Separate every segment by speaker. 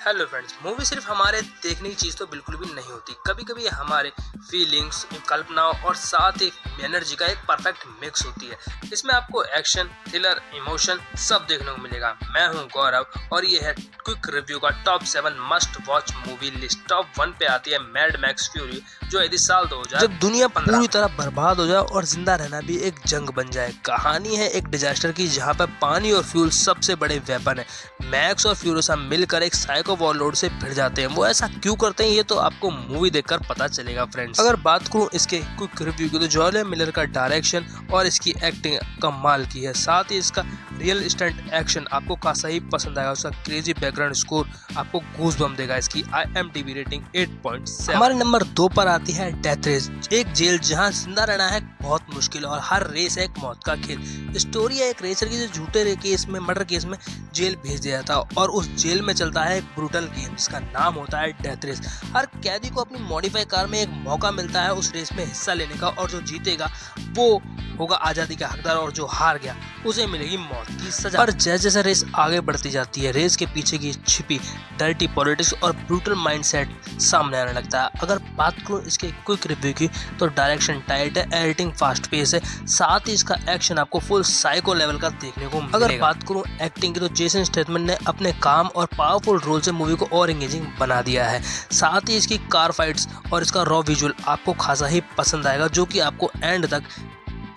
Speaker 1: Hello friends, movie सिर्फ हमारे देखने की चीज़ तो बिल्कुल भी नहीं होती। कभी कभी हमारे फीलिंग्स, कल्पनाओं और साथ ही एनर्जी का एक परफेक्ट मिक्स होती है। इसमें आपको एक्शन, थ्रिलर, इमोशन सब देखने को मिलेगा। मैं हूं गौरव और ये है क्विक रिव्यू का top 7 must watch movie list. Top 1 पे आती है मैड मैक्स फ्यूरी, जो यदि साल 2000
Speaker 2: जब दुनिया पूरी तरह बर्बाद हो जाए और जिंदा रहना भी एक जंग बन जाए। कहानी है एक डिजास्टर की जहां पर पानी और फ्यूल सबसे बड़े वेपन है। मैक्स और फ्यूरोसा मिलकर एक साइको वॉरलॉर्ड से भिड़ जाते हैं। वो ऐसा क्यों करते हैं ये तो आपको मूवी देखकर पता चलेगा फ्रेंड्स। अगर बात करूं इसके क्विक रिव्यू की तो जॉर्डन मिलर का डायरेक्शन और इसकी एक्टिंग कमाल की है। साथ ही इसका रियल स्टंट एक्शन आपको खासा ही पसंद आएगा। उसका क्रेजी बैकग्राउंड स्कोर आपको गूज़बम्प देगा। इसकी IMDb रेटिंग 8.7। हमारे नंबर 2 पर आती है डेथ रेस, एक जेल जहां जिंदा रहना है बहुत मुश्किल और हर रेस है एक मौत का खेल। स्टोरी है एक रेसर की जो झूठे केस में, मर्डर केस में जेल भेज दिया था और उस जेल में चलता है एक ब्रूटल गेम जिसका नाम होता है डेथ रेस। हर कैदी को अपनी मॉडिफाई कार में एक मौका मिलता है उस रेस में हिस्सा लेने का और जो जीतेगा वो होगा आजादी का हकदार और जो हार गया उसे मिलेगी मौत की सजा। पर जैसे जैसे रेस आगे बढ़ती जाती है, रेस के पीछे की छिपी डर्टी पॉलिटिक्स और ब्रूटल माइंडसेट सामने आने लगता है। अगर बात करूं इसके क्विक रिव्यू की तो डायरेक्शन टाइट है, एडिटिंग फास्ट पेस है, साथ ही इसका एक्शन आपको फुल साइको लेवल का देखने को मिलेगा। अगर बात करूं एक्टिंग की तो जेसन स्टेथमन ने अपने काम और पावरफुल रोल से मूवी को और एंगेजिंग बना दिया है। साथ ही इसकी कार फाइट्स और इसका रॉ विजुअल आपको खासा ही पसंद आएगा, जो कि आपको एंड तक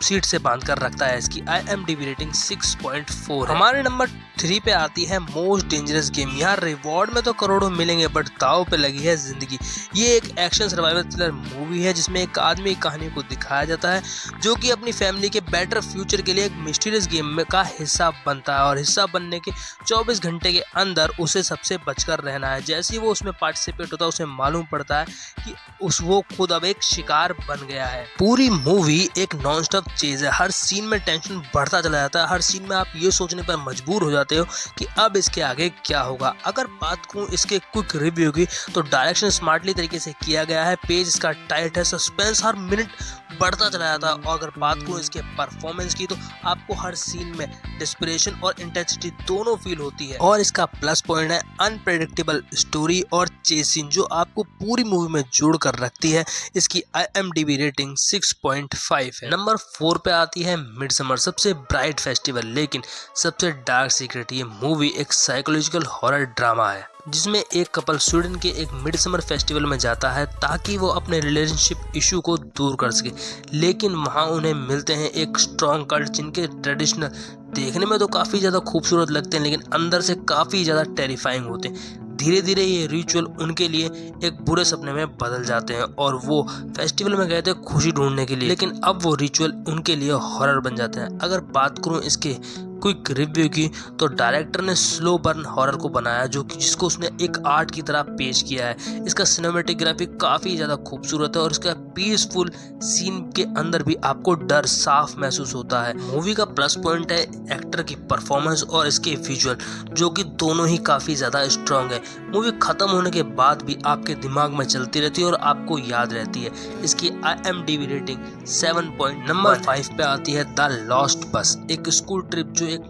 Speaker 2: सीट से बांध कर रखता है। इसकी IMDb रेटिंग 6.4 है। हमारे नंबर 3 पे आती है मोस्ट डेंजरस गेम। यहाँ रिवॉर्ड में तो करोड़ों मिलेंगे बट दाव पे लगी है जिंदगी। ये एक एक्शन सर्वाइवल थ्रिलर मूवी है जिसमें एक आदमी की कहानी को दिखाया जाता है जो कि अपनी फैमिली के बेटर फ्यूचर के लिए एक मिस्टीरियस गेम में का हिस्सा बनता है और हिस्सा बनने के 24 घंटे के अंदर उसे सबसे बचकर रहना है। जैसे ही वो उसमें पार्टिसिपेट होता है उसे मालूम पड़ता है कि वो खुद अब एक शिकार बन गया है। पूरी मूवी एक नॉन स्टॉप चीज है। हर सीन में टेंशन बढ़ता चला जाता है। हर सीन में आप ये सोचने पर मजबूर हो जाते हो कि अब इसके आगे क्या होगा। अगर बात करूं इसके क्विक रिव्यू की तो डायरेक्शन स्मार्टली तरीके से किया गया है, पेज इसका टाइट है, सस्पेंस हर मिनट बढ़ता चला जाता है। और अगर बात करूं इसके परफॉर्मेंस की तो आपको हर सीन में डिस्परेशन और इंटेंसिटी दोनों फील होती है। और इसका प्लस पॉइंट है अनप्रेडिक्टेबल स्टोरी और चेसिंग जो आपको पूरी मूवी में जोड़ कर रखती है। इसकी IMDb रेटिंग 6.5 है। नंबर 4 पे आती है मिडसमर, सबसे ब्राइट फेस्टिवल लेकिन सबसे डार्क सीक्रेट। ये मूवी एक साइकोलॉजिकल हॉरर ड्रामा है जिसमें एक कपल स्वीडन के एक मिडसमर फेस्टिवल में जाता है ताकि वो अपने रिलेशनशिप इशू को दूर कर सके। लेकिन वहाँ उन्हें मिलते हैं एक स्ट्रॉन्ग कल्ट जिनके ट्रेडिशनल देखने में तो काफ़ी ज़्यादा खूबसूरत लगते हैं लेकिन अंदर से काफ़ी ज़्यादा टेरिफाइंग होते हैं। धीरे धीरे ये रिचुअल उनके लिए एक बुरे सपने में बदल जाते हैं और वो फेस्टिवल में गए थे खुशी ढूंढने के लिए, लेकिन अब वो रिचुअल उनके लिए हॉरर बन जाते हैं। अगर बात करूं इसके क्विक रिव्यू की तो डायरेक्टर ने स्लो बर्न हॉरर को बनाया जो कि जिसको उसने एक आर्ट की तरह पेश किया है। इसका सिनेमेटोग्राफी काफ़ी ज़्यादा खूबसूरत है और इसका पीसफुल सीन के अंदर भी आपको डर साफ महसूस होता है। मूवी का प्लस पॉइंट है एक्टर की परफॉर्मेंस और इसके विजुअल जो कि दोनों ही काफ़ी ज़्यादा स्ट्रॉन्ग है। मूवी खत्म होने के बाद भी आपके दिमाग में चलती रहती है और आपको याद रहती है। इसकी IMDb रेटिंग 7. नंबर 5 पे आती है द लॉस्ट बस, एक स्कूल ट्रिप जो एक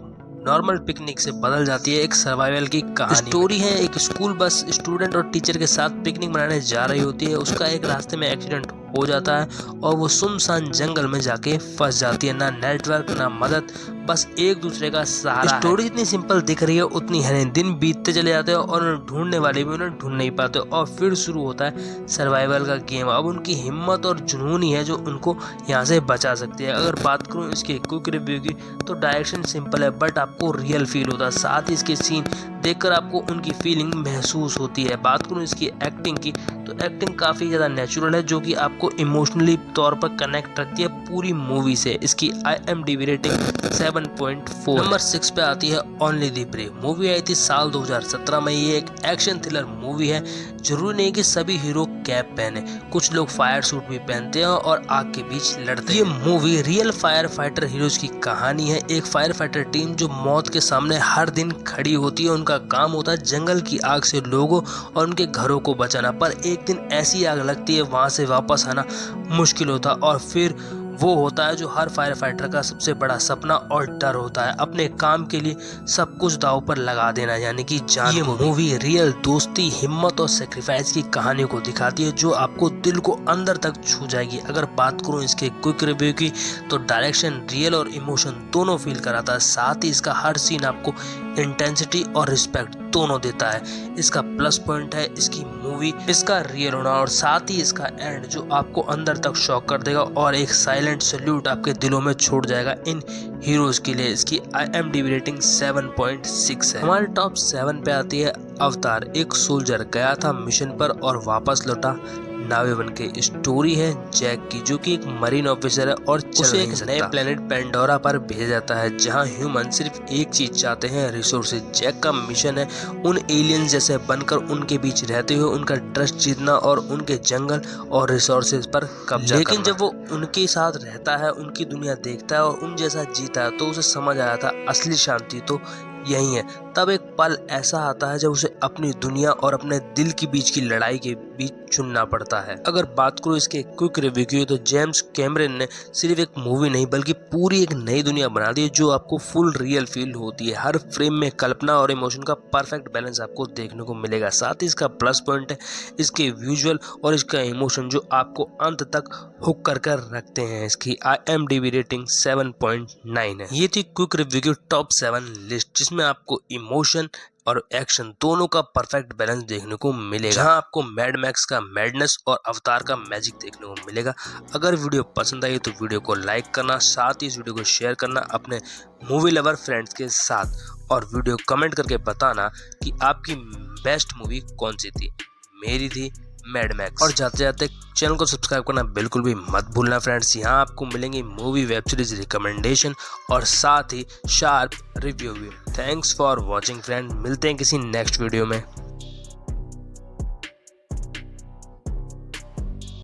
Speaker 2: नॉर्मल पिकनिक से बदल जाती है एक सर्वाइवल की कहानी। स्टोरी है एक स्कूल बस स्टूडेंट और टीचर के साथ पिकनिक मनाने जा रही होती है। उसका एक रास्ते में एक्सीडेंट हो जाता है और वो सुनसान जंगल में जाके फंस जाती है। ना नेटवर्क ना मदद, बस एक दूसरे का सहारा। स्टोरी जितनी सिंपल दिख रही है उतनी है नहीं। दिन बीतते चले जाते हैं और ढूंढने वाले भी उन्हें ढूंढ नहीं पाते और फिर शुरू होता है सर्वाइवल का गेम। अब उनकी हिम्मत और जुनून ही है जो उनको यहाँ से बचा सकती है। अगर बात करूँ इसके क्विक रिव्यू की तो डायरेक्शन सिंपल है बट आपको रियल फील होता है। साथ ही इसके सीन देखकर आपको उनकी फीलिंग महसूस होती है। बात करूँ इसकी एक्टिंग की तो एक्टिंग काफ़ी ज़्यादा नेचुरल है जो कि आपको इमोशनली तौर पर कनेक्ट रखती है पूरी मूवी से। इसकी IMDb रेटिंग 7.4। नंबर 6 पे आती है ओनली द ब्रेव। मूवी आई थी साल 2017 में। ये एक एक्शन थ्रिलर मूवी है। जरूरी नहीं कि सभी हीरो कैप पहने, कुछ लोग फायर सूट भी पहनते हैं और आग के बीच लड़ते हैं। ये movie real fire fighter heroes की कहानी है। एक फायर फाइटर टीम जो मौत के सामने हर दिन खड़ी होती है। उनका काम होता है जंगल की आग से लोगों और उनके घरों को बचाना। पर एक दिन ऐसी आग लगती है वहां से वापस आना मुश्किल होता और फिर वो होता है जो हर फायर फाइटर का सबसे बड़ा सपना और डर होता है, अपने काम के लिए सब कुछ दांव पर लगा देना, यानी कि जान। ये मूवी रियल दोस्ती, हिम्मत और सेक्रीफाइस की कहानी को दिखाती है जो आपको दिल को अंदर तक छू जाएगी। अगर बात करूं इसके क्विक रिव्यू की तो डायरेक्शन रियल और इमोशन दोनों फील कराता है, साथ ही इसका हर सीन आपको इंटेंसिटी और रिस्पेक्ट दोनों देता है। इसका प्लस पॉइंट है इसकी मूवी, इसका रियल होना और साथ ही इसका एंड जो आपको अंदर तक शॉक कर देगा और एक साइलेंट सैल्यूट आपके दिलों में छोड़ जाएगा इन हीरोज के लिए। इसकी IMDb रेटिंग 7.6 है। हमारे टॉप 7 पे आती है अवतार। एक सोल्जर गया था मिशन पर और वापस लौटा नावे बन के। स्टोरी है जैक की, जो कि एक मरीन ऑफिसर है और उसे एक नए प्लेनेट पेंडोरा पर भेजा जाता है जहां ह्यूमन सिर्फ एक चीज चाहते हैं, रिसोर्सेज। जैक का मिशन है उन एलियंस जैसे बनकर उनके बीच रहते हुए उनका ट्रस्ट जीतना और उनके जंगल और रिसोर्सेज पर कब्जा। लेकिन जब वो उनके साथ रहता है, उनकी दुनिया देखता है और उन जैसा जीता है तो उसे समझ आया था असली शांति तो यही है। तब एक पल ऐसा आता है जब उसे अपनी दुनिया और अपने दिल के बीच की लड़ाई के बीच चुनना पड़ता है। अगर बात करूं इसके क्विक रिव्यू की तो जेम्स कैमरन ने सिर्फ एक मूवी नहीं बल्कि पूरी एक नई दुनिया बना दी है जो आपको फुल रियल फील होती है। हर फ्रेम में कल्पना और इमोशन का परफेक्ट बैलेंस आपको देखने को मिलेगा। साथ ही इसका प्लस पॉइंट है इसके विजुअल और इसका इमोशन जो आपको अंत तक हुक कर रखते हैं। इसकी IMDb रेटिंग 7.9 है। ये थी क्विक रिव्यू की टॉप 7 लिस्ट जिसमें आपको इमोशन और एक्शन दोनों का परफेक्ट बैलेंस देखने को मिलेगा, जहां आपको मैड मैक्स का मैडनेस और अवतार का मैजिक देखने को मिलेगा। अगर वीडियो पसंद आई तो वीडियो को लाइक करना, साथ ही इस वीडियो को शेयर करना अपने मूवी लवर फ्रेंड्स के साथ और वीडियो कमेंट करके बताना कि आपकी बेस्ट मूवी कौन सी थी। मेरी थी मैड मैक्स। और जाते जाते चैनल को सब्सक्राइब करना बिल्कुल भी मत भूलना फ्रेंड्स। यहाँ आपको मिलेंगी मूवी वेब सीरीज रिकमेंडेशन और साथ ही शार्प रिव्यू भी। थैंक्स फॉर वॉचिंग फ्रेंड, मिलते हैं किसी नेक्स्ट वीडियो में।